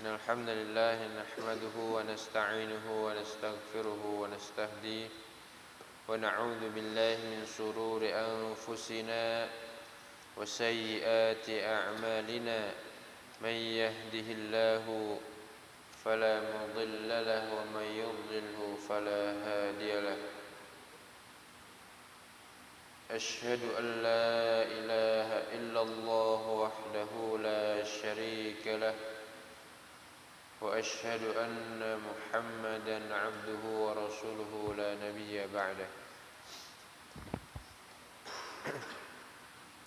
إن الحمد لله نحمده ونستعينه ونستغفره ونستهديه ونعوذ بالله من شرور أنفسنا وسيئات أعمالنا من يهده الله فلا مضل له ومن يضلله فلا هادي له أشهد أن لا إله إلا الله وحده لا شريك له وأشهد أن محمدا عبده ورسوله لا نبي بعده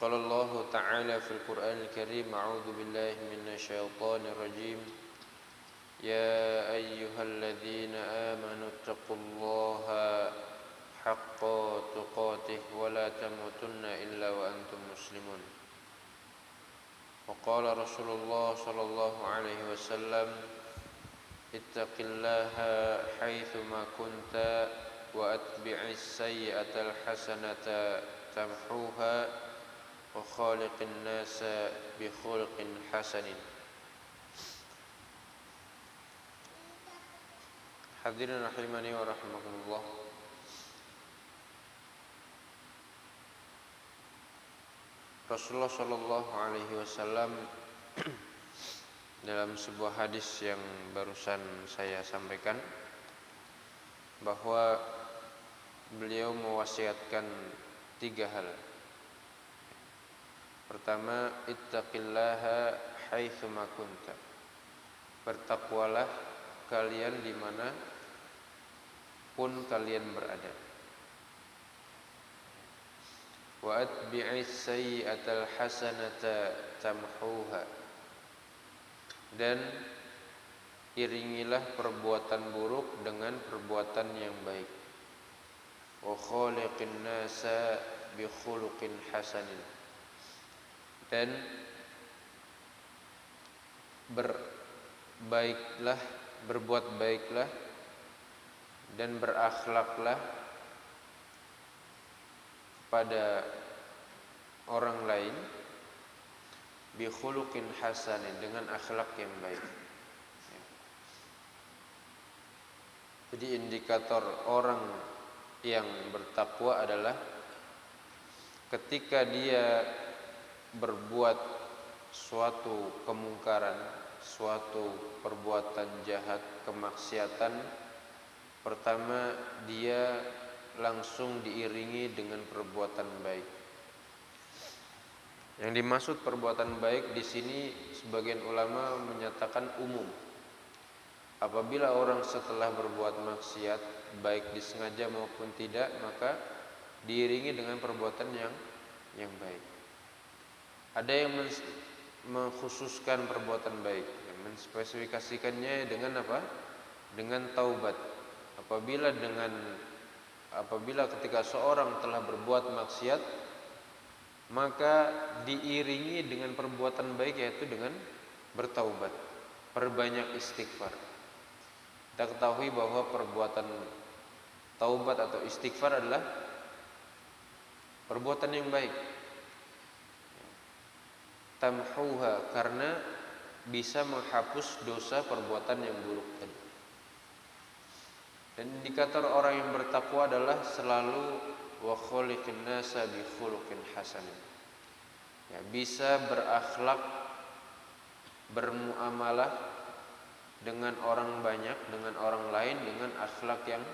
قال الله تعالى في القرآن الكريم أعوذ بالله من الشيطان الرجيم يا أيها الذين آمنوا اتقوا الله حق تقاته ولا تموتن إلا وأنتم مسلمون وقال رسول الله صلى الله عليه وسلم اتق الله حيثما كنت وأتبع السيئة الحسنة تمحوها وخالق الناس بخلق حسن. Hadirin rahimani wa rahimakumullah. Rasulullah sallallahu alaihi wasallam dalam sebuah hadis yang barusan saya sampaikan bahwa beliau mewasiatkan 3 hal. Pertama, ittaqillaha haitsuma kunta. Bertakwalah kalian di mana pun kalian berada. Wa atbi'is sayyi'atal hasanata tamhuha. Dan iringilah perbuatan buruk dengan perbuatan yang baik. Wa khaliqin nasa bi khuluqin hasanin. Dan berbuat baiklah dan berakhlaklah pada orang lain bi khuluqin hasanin, dengan akhlak yang baik. Jadi indikator orang yang bertakwa adalah ketika dia berbuat suatu kemungkaran, suatu perbuatan jahat, kemaksiatan, pertama dia langsung diiringi dengan perbuatan baik. Yang dimaksud perbuatan baik di sini sebagian ulama menyatakan umum. Apabila orang setelah berbuat maksiat, baik disengaja maupun tidak, maka diiringi dengan perbuatan yang baik. Ada yang mengkhususkan perbuatan baik, menspesifikasikannya dengan apa? Dengan taubat. Apabila ketika seorang telah berbuat maksiat, maka diiringi dengan perbuatan baik, yaitu dengan bertaubat, perbanyak istighfar. Kita ketahui bahwa perbuatan taubat atau istighfar adalah perbuatan yang baik. Tamhuha, karena bisa menghapus dosa perbuatan yang buruk tadi. Dan indikator orang yang bertakwa adalah selalu wa khaliqin nasa bi khuluqin hasan. Ya, bisa berakhlak, bermuamalah dengan orang banyak, dengan orang lain dengan akhlak yang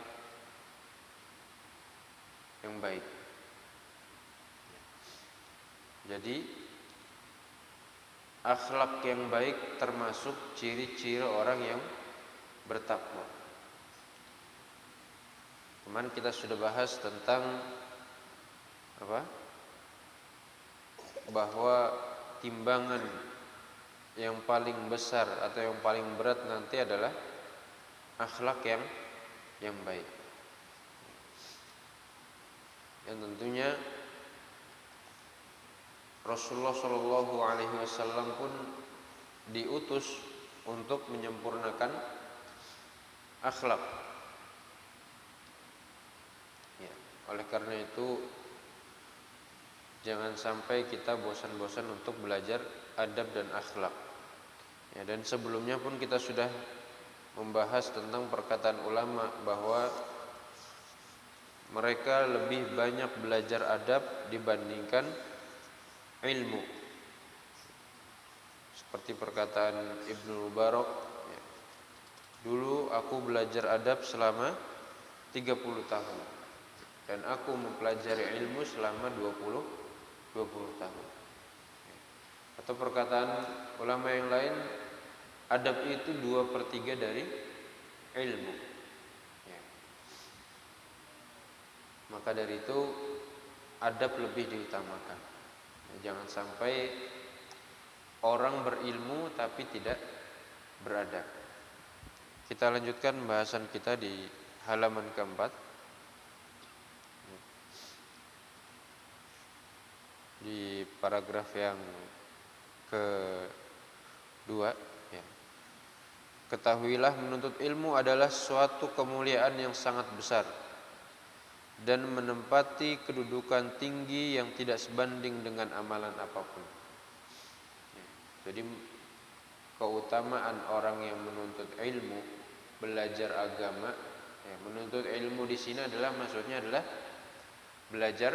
baik. Jadi akhlak yang baik termasuk ciri-ciri orang yang bertakwa. Kemarin kita sudah bahas tentang bahwa timbangan yang paling besar atau yang paling berat nanti adalah akhlak yang baik. Yang tentunya Rasulullah Shallallahu Alaihi Wasallam pun diutus untuk menyempurnakan akhlak. Ya, oleh karena itu jangan sampai kita bosan-bosan untuk belajar adab dan akhlak. Ya, dan sebelumnya pun kita sudah membahas tentang perkataan ulama bahwa mereka lebih banyak belajar adab dibandingkan ilmu. Seperti perkataan Ibnu Mubarak, ya, dulu aku belajar adab selama 30 tahun dan aku mempelajari ilmu selama 20 tahun. Atau perkataan ulama yang lain, adab itu 2/3 dari ilmu, ya. Maka dari itu adab lebih diutamakan, ya, jangan sampai orang berilmu tapi tidak beradab. Kita lanjutkan bahasan kita di halaman keempat, di paragraf yang kedua, ya. Ketahuilah menuntut ilmu adalah suatu kemuliaan yang sangat besar dan menempati kedudukan tinggi yang tidak sebanding dengan amalan apapun. Ya. Jadi keutamaan orang yang menuntut ilmu, belajar agama, ya, menuntut ilmu di sini adalah maksudnya adalah belajar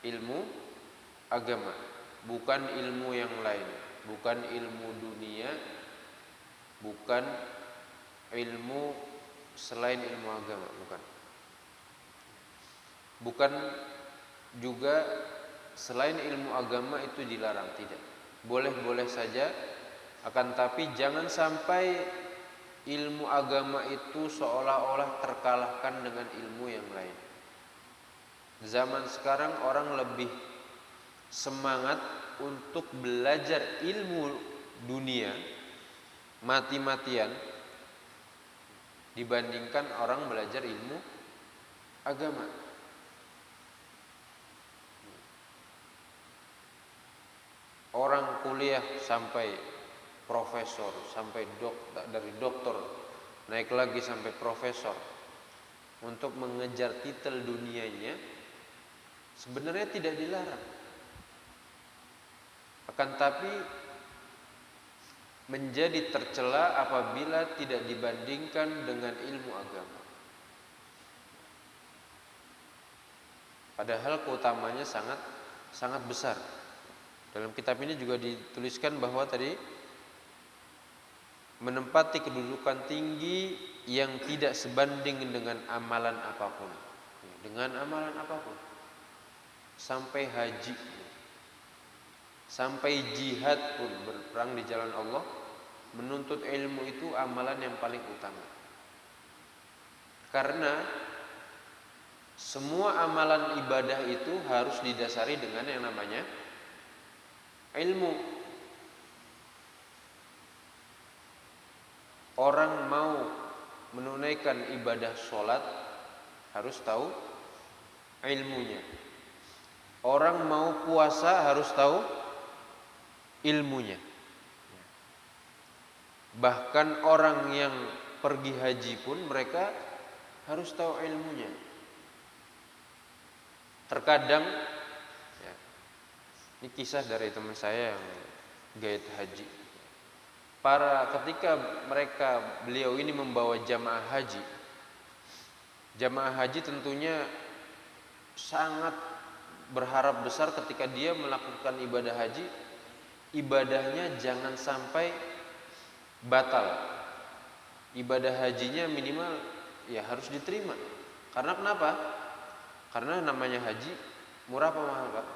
ilmu agama, bukan ilmu yang lain, bukan ilmu dunia, bukan ilmu selain ilmu agama, bukan juga selain ilmu agama itu dilarang, tidak. Boleh-boleh saja, akan tapi jangan sampai ilmu agama itu seolah-olah terkalahkan dengan ilmu yang lain. Zaman sekarang orang lebih semangat untuk belajar ilmu dunia mati-matian dibandingkan orang belajar ilmu agama. Orang kuliah sampai profesor, sampai dari doktor naik lagi sampai profesor untuk mengejar titel dunianya, sebenarnya tidak dilarang. Akan tapi menjadi tercela apabila tidak dibandingkan dengan ilmu agama. Padahal keutamanya sangat besar. Dalam kitab ini juga dituliskan bahwa tadi menempati kedudukan tinggi yang tidak sebanding dengan amalan apapun. Dengan amalan apapun. Sampai haji, sampai jihad pun, berperang di jalan Allah, menuntut ilmu itu amalan yang paling utama. Karena semua amalan ibadah itu harus didasari dengan yang namanya ilmu. Orang mau menunaikan ibadah sholat harus tahu ilmunya. Orang mau puasa harus tahu ilmunya. Bahkan orang yang pergi haji pun mereka harus tahu ilmunya. Terkadang, ya, ini kisah dari teman saya yang guide haji. Ketika beliau ini membawa jamaah haji tentunya sangat berharap besar ketika dia melakukan ibadah haji, ibadahnya jangan sampai batal. Ibadah hajinya minimal ya harus diterima. Karena kenapa? Karena namanya haji murah apa mahal, Pak?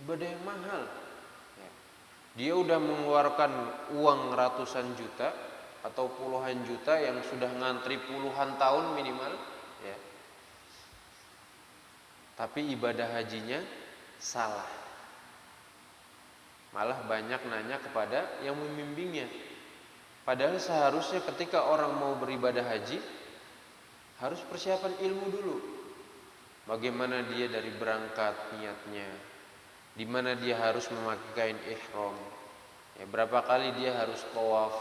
Ibadah yang mahal. Ya. Dia udah mengeluarkan uang ratusan juta atau puluhan juta yang sudah ngantri puluhan tahun minimal, ya. Tapi ibadah hajinya salah. Malah banyak nanya kepada yang membimbingnya. Padahal seharusnya ketika orang mau beribadah haji harus persiapan ilmu dulu. Bagaimana dia dari berangkat niatnya, di mana dia harus memakai kain ihram, ya, berapa kali dia harus tawaf,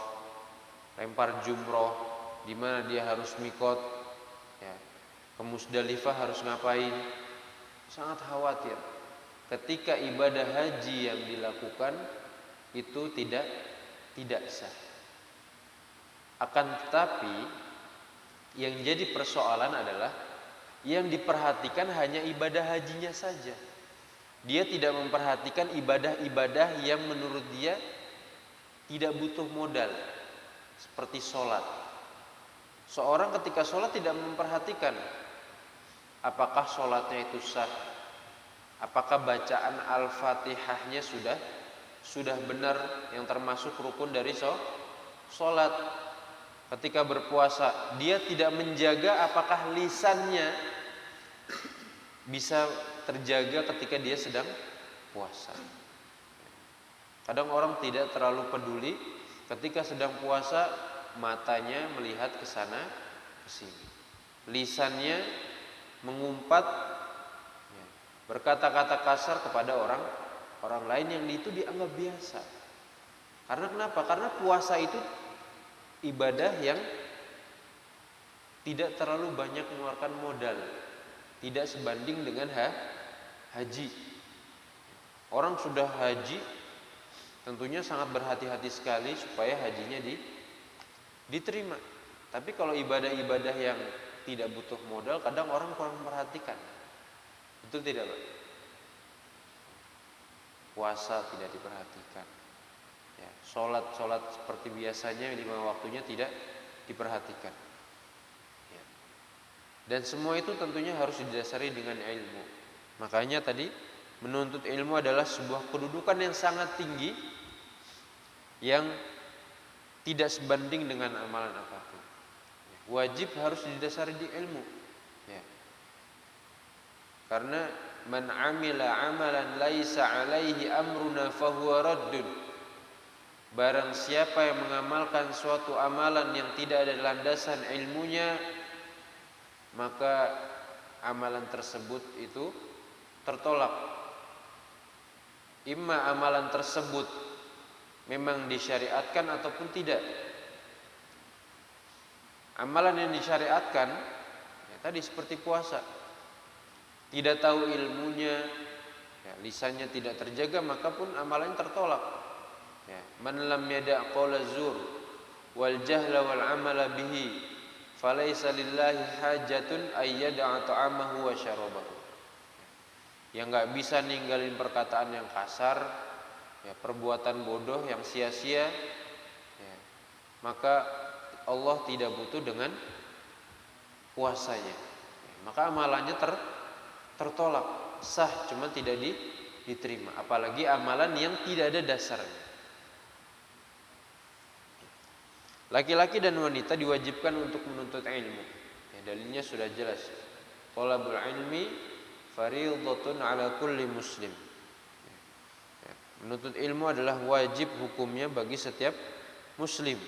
lempar jumroh, di mana dia harus mikot, ya, ke Musdalifah harus ngapain. Sangat khawatir ketika ibadah haji yang dilakukan itu tidak tidak sah. Akan tetapi yang jadi persoalan adalah yang diperhatikan hanya ibadah hajinya saja. Dia tidak memperhatikan ibadah-ibadah yang menurut dia tidak butuh modal, seperti sholat. Seorang ketika sholat tidak memperhatikan apakah sholatnya itu sah, apakah bacaan Al-Fatihahnya sudah benar yang termasuk rukun dari sholat. Ketika berpuasa dia tidak menjaga apakah lisannya bisa terjaga ketika dia sedang puasa. Kadang orang tidak terlalu peduli ketika sedang puasa, matanya melihat ke sana ke sini, lisannya mengumpat berkata-kata kasar kepada orang lain yang itu dianggap biasa. Karena kenapa? Karena puasa itu ibadah yang tidak terlalu banyak mengeluarkan modal, tidak sebanding dengan haji. Orang sudah haji tentunya sangat berhati-hati sekali supaya hajinya diterima. Tapi kalau ibadah-ibadah yang tidak butuh modal, kadang orang kurang memperhatikan. Betul tidak, Pak? Puasa tidak diperhatikan. Ya, sholat seperti biasanya 5 waktunya tidak diperhatikan. Ya. Dan semua itu tentunya harus didasari dengan ilmu. Makanya tadi menuntut ilmu adalah sebuah kedudukan yang sangat tinggi, yang tidak sebanding dengan amalan apapun. Wajib harus didasari di ilmu. Ya. Karena man amila amalan laisa alaihi amruna fahuwa raddun. Barang siapa yang mengamalkan suatu amalan yang tidak ada landasan ilmunya, maka amalan tersebut itu tertolak. Imma amalan tersebut memang disyariatkan ataupun tidak. Amalan yang disyariatkan ya tadi seperti puasa, tidak tahu ilmunya, ya, lisannya tidak terjaga, maka pun amalannya tertolak. Ya, man lam yada' qawla zur wal jahla wal amala bihi falaisa lillahi hajatun ay yada'a ta'amahu wa syarabahu. Yang enggak bisa ninggalin perkataan yang kasar, ya, perbuatan bodoh yang sia-sia, ya, maka Allah tidak butuh dengan puasanya. Ya, maka amalannya tertolak, sah, cuma tidak diterima. Apalagi amalan yang tidak ada dasarnya. Laki-laki dan wanita diwajibkan untuk menuntut ilmu. Ya, dalilnya sudah jelas. Thalabul ilmi fardhatun ala kulli muslim. Ya, menuntut ilmu adalah wajib hukumnya bagi setiap muslim.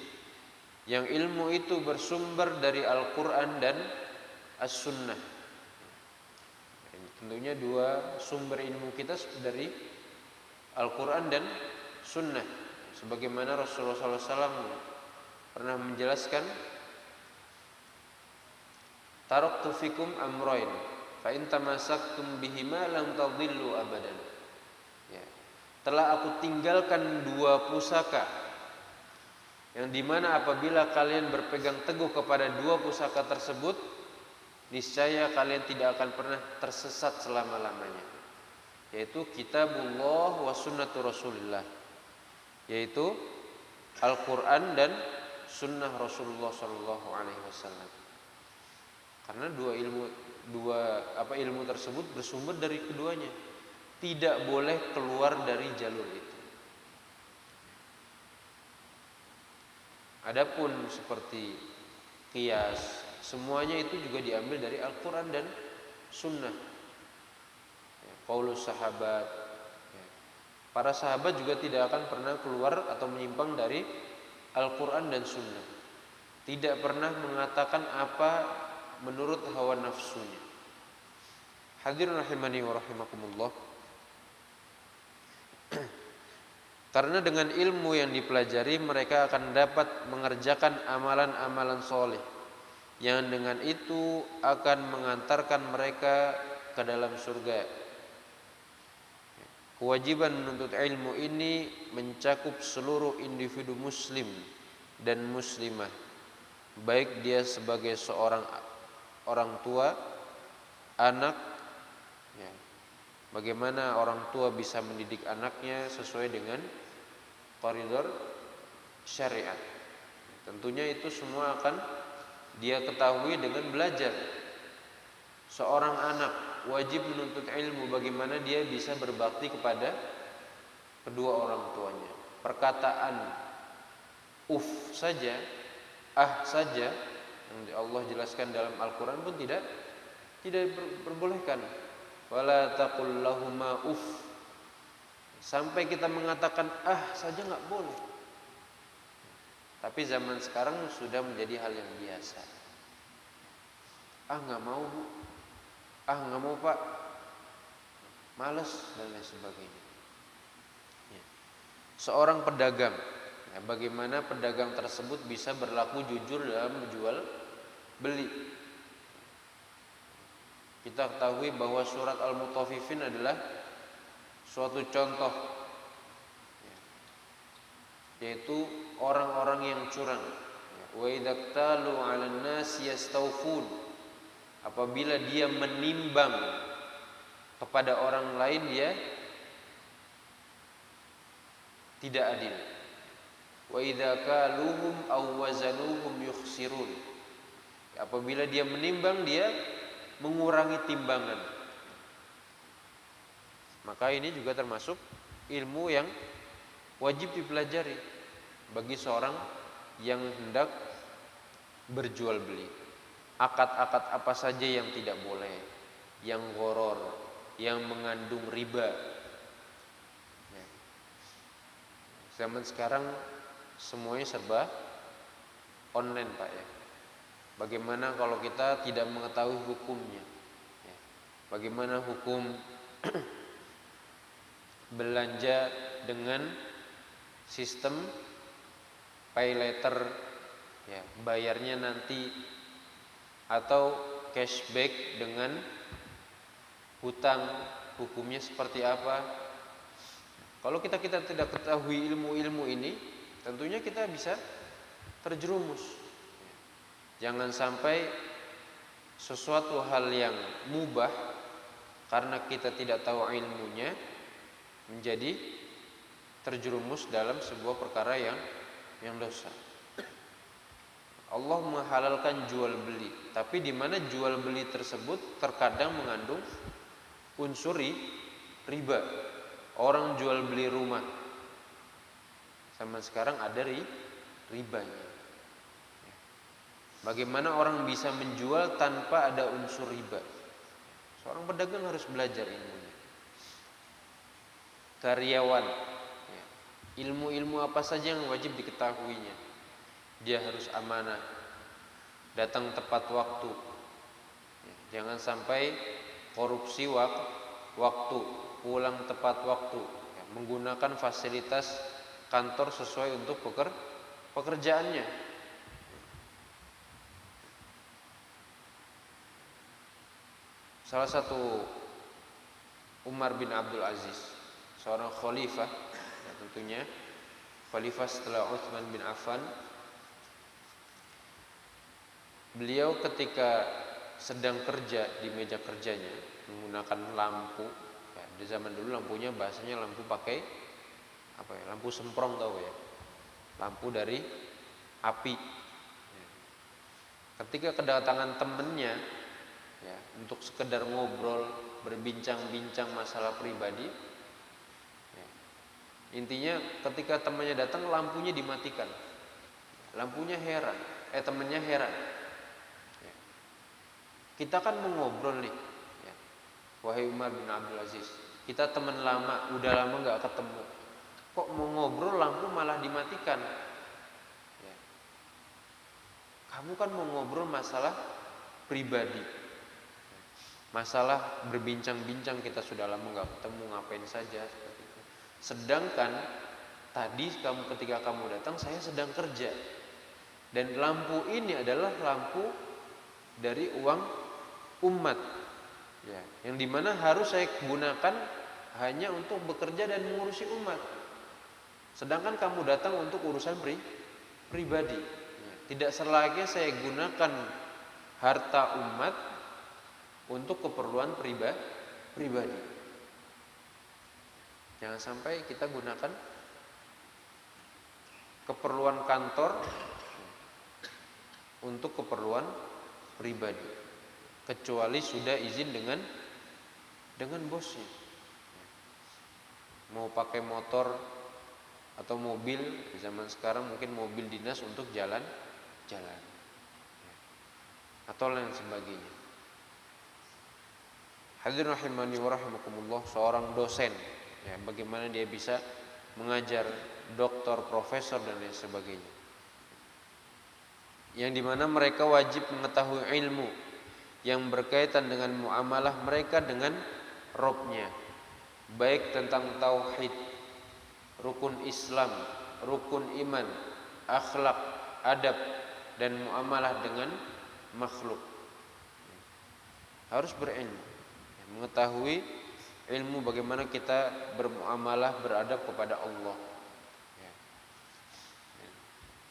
Yang ilmu itu bersumber dari Al-Quran dan As-Sunnah. Tentunya dua sumber ilmu kita dari Al-Quran dan Sunnah. Sebagaimana Rasulullah SAW pernah menjelaskan, taraktu fikum amrayn fa in tamassaktum bihima lam tadhillu abadan. Ya. Telah aku tinggalkan 2 pusaka yang dimana apabila kalian berpegang teguh kepada 2 pusaka tersebut, niscaya kalian tidak akan pernah tersesat selama-lamanya, yaitu kitabullah wa sunnatu rasulillah, yaitu Al-Quran dan sunnah Rasulullah SAW. Karena ilmu tersebut bersumber dari keduanya, tidak boleh keluar dari jalur itu. Adapun seperti qiyas, semuanya itu juga diambil dari Al-Quran dan Sunnah. Ya, qaulus sahabat, ya. Para sahabat juga tidak akan pernah keluar atau menyimpang dari Al-Quran dan Sunnah. Tidak pernah mengatakan apa menurut hawa nafsunya. Hadirin rahimani wa rahimakumullah. Karena dengan ilmu yang dipelajari, mereka akan dapat mengerjakan amalan-amalan soleh yang dengan itu akan mengantarkan mereka ke dalam surga. Kewajiban menuntut ilmu ini mencakup seluruh individu muslim dan muslimah, baik dia sebagai seorang orang tua, anak, ya. Bagaimana orang tua bisa mendidik anaknya sesuai dengan koridor syariat. Tentunya itu semua akan dia ketahui dengan belajar. Seorang anak wajib menuntut ilmu bagaimana dia bisa berbakti kepada kedua orang tuanya. Perkataan saja, saja yang Allah jelaskan dalam Al-Quran pun tidak diperbolehkan. Wala taqul lahuma sampai kita mengatakan saja nggak boleh. Tapi zaman sekarang sudah menjadi hal yang biasa. Nggak mau bu, nggak mau pak, males dan lain sebagainya. Ya. Seorang pedagang, bagaimana pedagang tersebut bisa berlaku jujur dalam menjual beli. Kita ketahui bahwa surat Al-Mutaffifin adalah suatu contoh, yaitu orang-orang yang curang. Wa idaktalu 'alan nasi yastawfun, apabila dia menimbang kepada orang lain dia tidak adil. Wa idza kaluhum aw wazanuhum yukhsirun, apabila dia menimbang dia mengurangi timbangan. Maka ini juga termasuk ilmu yang wajib dipelajari bagi seorang yang hendak berjual beli. Akad-akad apa saja yang tidak boleh, yang gharar, yang mengandung riba. Zaman sekarang semuanya serba online pak ya. Bagaimana kalau kita tidak mengetahui hukumnya? Bagaimana hukum belanja dengan sistem pay later, ya, bayarnya nanti, atau cashback dengan hutang, hukumnya seperti apa? Kalau kita tidak ketahui ilmu-ilmu ini, tentunya kita bisa terjerumus. Jangan sampai sesuatu hal yang mubah karena kita tidak tahu ilmunya menjadi terjerumus dalam sebuah perkara yang dosa. Allah menghalalkan jual beli, tapi di mana jual beli tersebut terkadang mengandung unsur riba. Orang jual beli rumah, zaman sekarang ada ribanya. Bagaimana orang bisa menjual tanpa ada unsur riba? Seorang pedagang harus belajar ilmunya. Karyawan, ilmu-ilmu apa saja yang wajib diketahuinya. Dia harus amanah, datang tepat waktu. Jangan sampai korupsi waktu, pulang tepat waktu, menggunakan fasilitas kantor sesuai untuk pekerjaannya. Salah satu Umar bin Abdul Aziz, seorang khalifah, tentunya khalifah setelah Utsman bin Affan. Beliau ketika sedang kerja di meja kerjanya menggunakan lampu, di zaman dulu lampunya bahasanya lampu pakai lampu semprong, tahu ya, lampu dari api. Ketika kedatangan temannya, untuk sekedar ngobrol, berbincang-bincang masalah pribadi, intinya ketika temannya datang lampunya dimatikan. Lampunya heran, temannya heran. Kita kan mau ngobrol nih, wahai Umar bin Abdul Aziz, kita teman lama, udah lama nggak ketemu, kok mau ngobrol lampu malah dimatikan? Kamu kan mau ngobrol masalah pribadi, masalah berbincang-bincang, kita sudah lama nggak ketemu, ngapain saja seperti itu. Sedangkan tadi ketika kamu datang saya sedang kerja, dan lampu ini adalah lampu dari uang umat, yang dimana harus saya gunakan, hanya untuk bekerja dan mengurusi umat. Sedangkan kamu datang untuk urusan pribadi. Tidak selagi saya gunakan harta umat untuk keperluan pribadi. Jangan sampai kita gunakan keperluan kantor untuk keperluan pribadi, kecuali sudah izin dengan bosnya. Mau pakai motor atau mobil, zaman sekarang mungkin mobil dinas untuk jalan-jalan atau lain sebagainya. Hadirin rahimani wa rahimakumullah, seorang dosen, ya, bagaimana dia bisa mengajar, doktor, profesor dan lain sebagainya, yang dimana mereka wajib mengetahui ilmu yang berkaitan dengan muamalah mereka dengan Robnya, baik tentang tauhid, rukun Islam, rukun iman, akhlak, adab, dan muamalah dengan makhluk. Harus berilmu, mengetahui ilmu bagaimana kita bermuamalah, beradab kepada Allah,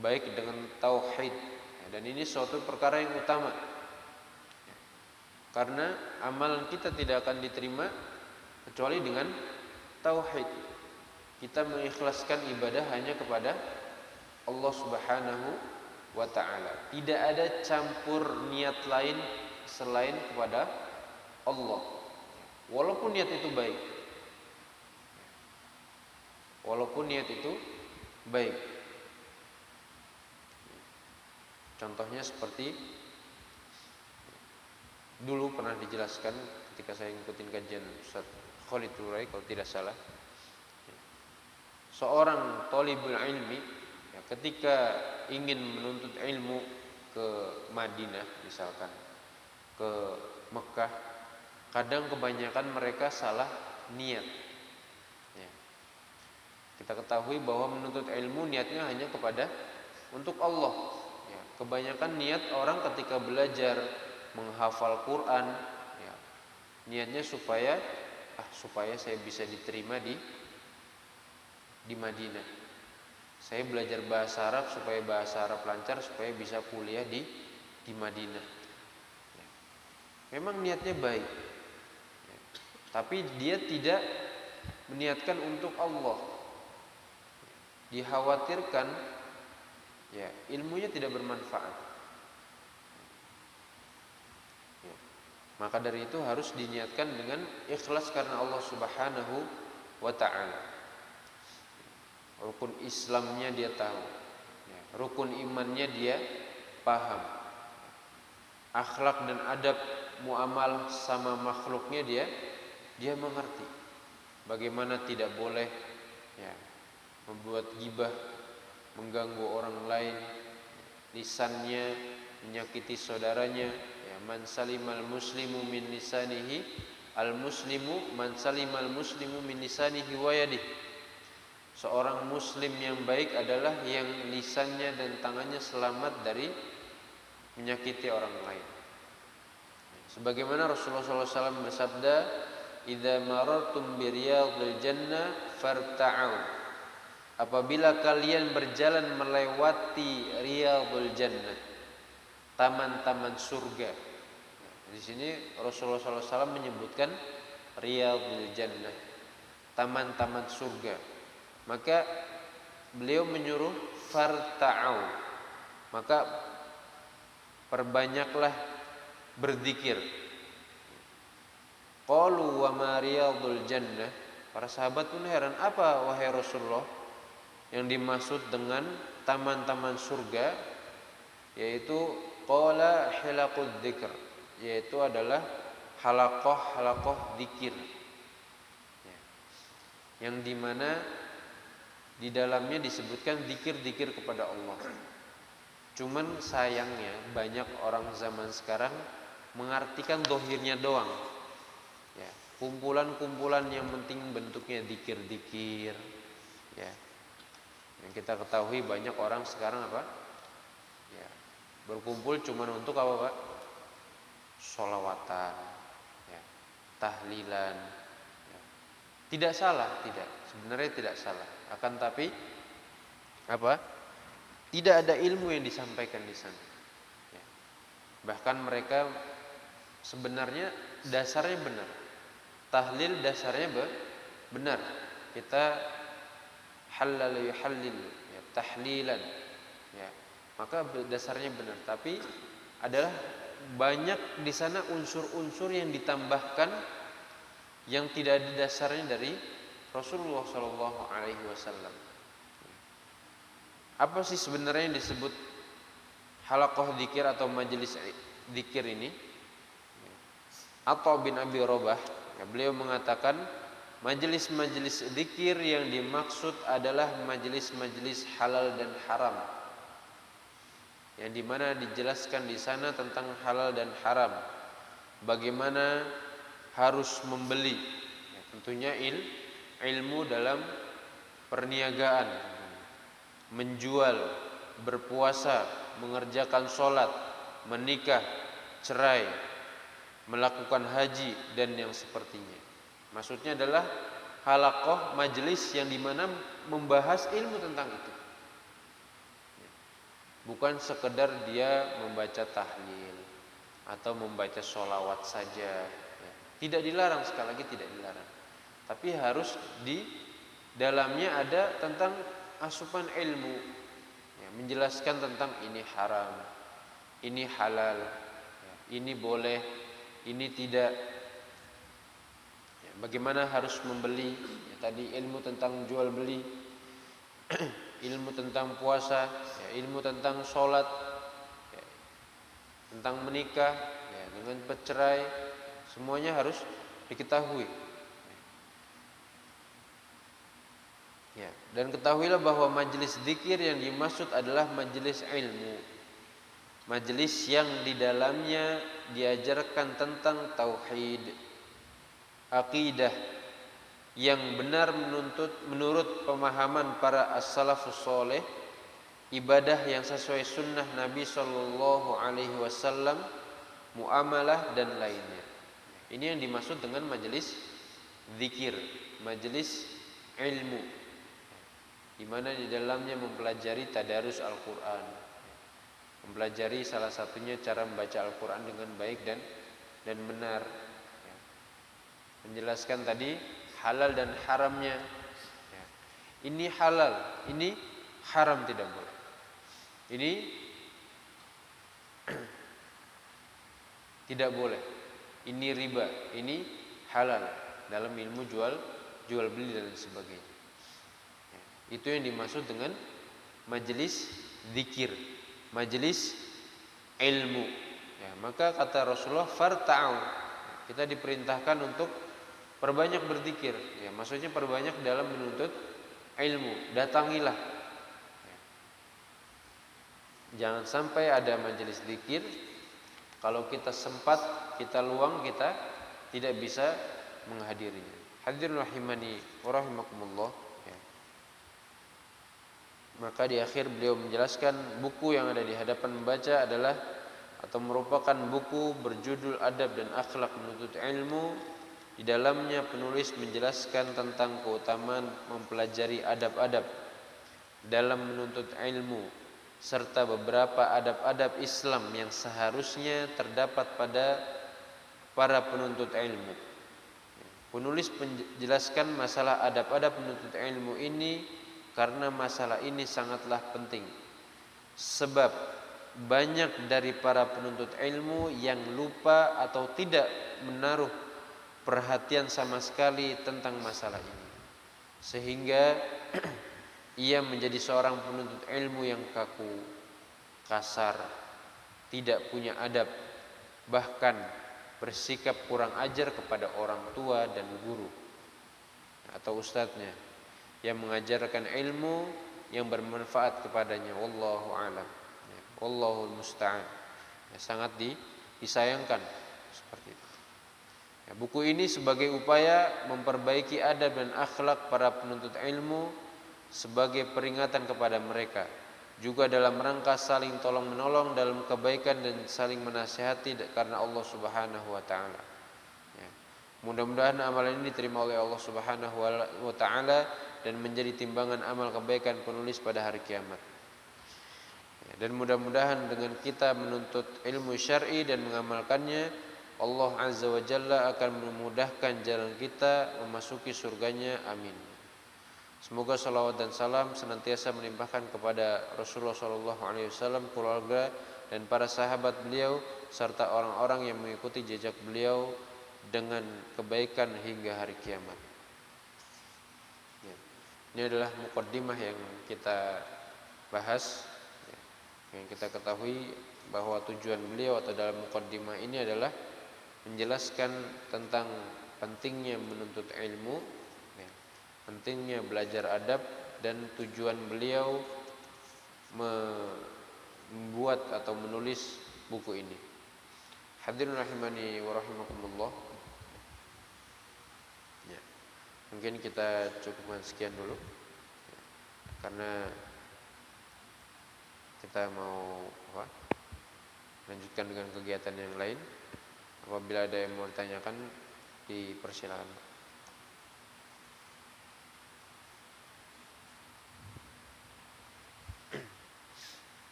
baik dengan tauhid, dan ini suatu perkara yang utama, karena amalan kita tidak akan diterima kecuali dengan tauhid. Kita mengikhlaskan ibadah hanya kepada Allah Subhanahu wa ta'ala. Tidak ada campur niat lain selain kepada Allah, walaupun niat itu baik. Walaupun niat itu baik. Contohnya seperti dulu pernah dijelaskan ketika saya ngikutin kajian Ustaz Khalid Turai kalau tidak salah. Seorang thalibul ilmi, ya, ketika ingin menuntut ilmu ke Madinah misalkan, ke Mekah, kadang kebanyakan mereka salah niat. Ya. Kita ketahui bahwa menuntut ilmu niatnya hanya kepada untuk Allah. Ya. Kebanyakan niat orang ketika belajar menghafal Quran, ya, niatnya supaya saya bisa diterima di Madinah. Saya belajar bahasa Arab supaya bahasa Arab lancar, supaya bisa kuliah di Madinah. Ya. Memang niatnya baik, ya, tapi dia tidak meniatkan untuk Allah. Dikhawatirkan, ya, ilmunya tidak bermanfaat. Ya. Maka dari itu harus diniatkan dengan ikhlas karena Allah Subhanahu wa ta'ala. Rukun Islamnya dia tahu, ya, rukun imannya dia paham, akhlak dan adab muamal sama makhluknya dia mengerti. Bagaimana tidak boleh, ya, membuat ghibah, mengganggu orang lain, lisannya menyakiti saudaranya, ya, man salimal muslimu min lisanihi, al muslimu man salimal muslimu min lisanihi wa yadihi. Seorang muslim yang baik adalah yang lisannya dan tangannya selamat dari menyakiti orang lain. Sebagaimana Rasulullah SAW bersabda, "Idza marartum bi riyadil jannah farta'u." Apabila kalian berjalan melewati riyadul jannah, taman-taman surga. Di sini Rasulullah SAW menyebutkan riyadul jannah, taman-taman surga. Maka beliau menyuruh farta'u, maka perbanyaklah berzikir. Qalu wa ma riyadul jannah. Para sahabat pun heran, apa wahai Rasulullah yang dimaksud dengan taman-taman surga? Yaitu qala hilaqud dzikr, yaitu adalah halaqah zikir, ya, yang dimana di dalamnya disebutkan zikir-zikir kepada Allah. Cuman sayangnya banyak orang zaman sekarang mengartikan dohirnya doang, ya, kumpulan-kumpulan yang penting bentuknya zikir-zikir, ya. Yang kita ketahui banyak orang sekarang apa? Ya, berkumpul cuman untuk apa, Pak? Sholawatan, ya, tahlilan, ya, Tidak salah, tidak. Sebenarnya tidak salah. Akan tapi apa? Tidak ada ilmu yang disampaikan di sana. Ya. Bahkan mereka sebenarnya dasarnya benar. Tahlil dasarnya benar. Kita halal yuhallil, ya, tahlilan. Ya. Maka dasarnya benar, tapi adalah banyak di sana unsur-unsur yang ditambahkan yang tidak ada dasarnya dari Rasulullah Shallallahu Alaihi Wasallam. Apa sih sebenarnya yang disebut halaqah dzikir atau majelis dzikir ini? Atha bin Abi Robah, ya, beliau mengatakan majelis-majelis dzikir yang dimaksud adalah majelis-majelis halal dan haram, yang dimana dijelaskan di sana tentang halal dan haram, bagaimana harus membeli, ya, tentunya ilmu dalam perniagaan, menjual, berpuasa, mengerjakan sholat, menikah, cerai, melakukan haji dan yang sepertinya. Maksudnya adalah halaqah, majelis yang dimana membahas ilmu tentang itu. Bukan sekedar dia membaca tahlil atau membaca sholawat saja. Tidak dilarang, sekali lagi tidak dilarang. Tapi harus di dalamnya ada tentang asupan ilmu, ya, menjelaskan tentang ini haram, ini halal, ya, ini boleh, ini tidak, ya, bagaimana harus membeli, ya, tadi ilmu tentang jual beli, ilmu tentang puasa, ya, ilmu tentang sholat, ya, tentang menikah, ya, dengan bercerai, semuanya harus diketahui. Ya, dan ketahuilah bahwa majelis zikir yang dimaksud adalah majelis ilmu, majelis yang di dalamnya diajarkan tentang tauhid, akidah yang benar menurut pemahaman para as-salafus saleh, ibadah yang sesuai sunnah Nabi Shallallahu Alaihi Wasallam, muamalah dan lainnya. Ini yang dimaksud dengan majelis zikir, majelis ilmu, di mana di dalamnya mempelajari tadarus Al-Quran, mempelajari salah satunya cara membaca Al-Quran dengan baik dan benar, menjelaskan tadi halal dan haramnya. Ini halal, ini haram, tidak boleh. Ini tidak boleh. Ini riba, ini halal dalam ilmu jual beli dan sebagainya. Itu yang dimaksud dengan majelis zikir, majelis ilmu. Ya, maka kata Rasulullah, farta'u, kita diperintahkan untuk perbanyak berzikir. Ya, maksudnya perbanyak dalam menuntut ilmu. Datangilah. Ya. Jangan sampai ada majelis zikir, kalau kita sempat, kita luang, kita tidak bisa menghadirinya. Hadirin rahimani wa rahimakumullah. Maka di akhir beliau menjelaskan buku yang ada di hadapan membaca adalah atau merupakan buku berjudul Adab dan Akhlak Menuntut Ilmu. Di dalamnya penulis menjelaskan tentang keutamaan mempelajari adab-adab dalam menuntut ilmu serta beberapa adab-adab Islam yang seharusnya terdapat pada para penuntut ilmu. Penulis menjelaskan masalah adab-adab menuntut ilmu ini karena masalah ini sangatlah penting. Sebab banyak dari para penuntut ilmu yang lupa atau tidak menaruh perhatian sama sekali tentang masalah ini, sehingga ia menjadi seorang penuntut ilmu yang kaku, kasar, tidak punya adab, bahkan bersikap kurang ajar kepada orang tua dan guru atau ustadznya yang mengajarkan ilmu yang bermanfaat kepadanya. Wallahu a'lam. Wallahul musta'an. Sangat disayangkan seperti itu. Buku ini sebagai upaya memperbaiki adab dan akhlak para penuntut ilmu, sebagai peringatan kepada mereka, juga dalam rangka saling tolong menolong dalam kebaikan dan saling menasihati karena Allah Subhanahu wa taala. Mudah-mudahan amalan ini diterima oleh Allah Subhanahu wa taala dan menjadi timbangan amal kebaikan penulis pada hari kiamat. Dan mudah-mudahan dengan kita menuntut ilmu syar'i dan mengamalkannya, Allah Azza wa Jalla akan memudahkan jalan kita memasuki surganya. Amin. Semoga salawat dan salam senantiasa melimpahkan kepada Rasulullah SAW, keluarga dan para sahabat beliau serta orang-orang yang mengikuti jejak beliau dengan kebaikan hingga hari kiamat. Ini adalah muqaddimah yang kita bahas. Yang kita ketahui bahwa tujuan beliau atau dalam muqaddimah ini adalah menjelaskan tentang pentingnya menuntut ilmu, pentingnya belajar adab, dan tujuan beliau membuat atau menulis buku ini. Hadirin rahimani wa rahimakumullah. Mungkin kita cukupkan sekian dulu, karena kita mau lanjutkan dengan kegiatan yang lain. Apabila ada yang mau ditanyakan, dipersilakan.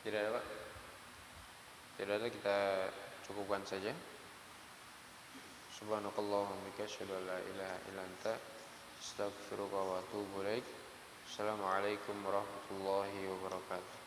Tidak ada, Pak? Tidak ada, kita cukupkan saja. Subhanakallahumma wa bihamdika asyhadu an la ilaha illa anta astaghfiruka wa atubu ilaik. Assalamualaikum warahmatullahi wabarakatuh.